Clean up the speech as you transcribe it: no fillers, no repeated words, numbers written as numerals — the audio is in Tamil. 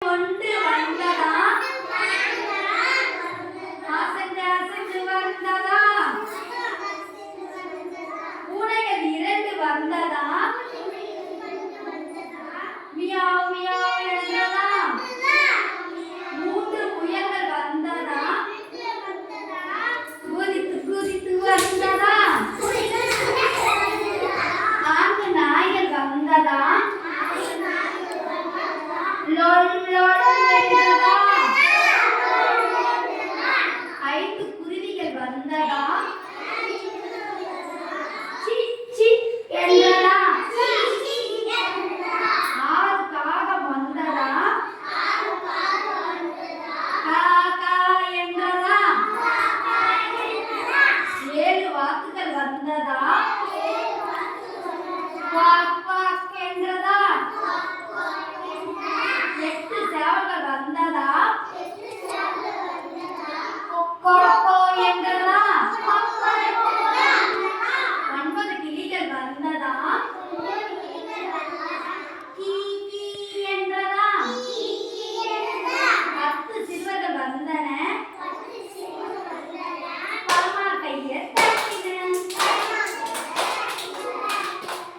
கொண்டு வந்ததா அசைந்து அசைந்து வந்ததா பூனைகள் 2 வந்ததா மியாவ் மியாவ் என்றதா 3 முயல்கள் வந்ததா குதித்து குதித்து வந்ததா 4 நாய்கள் வந்ததா லொல் லொல்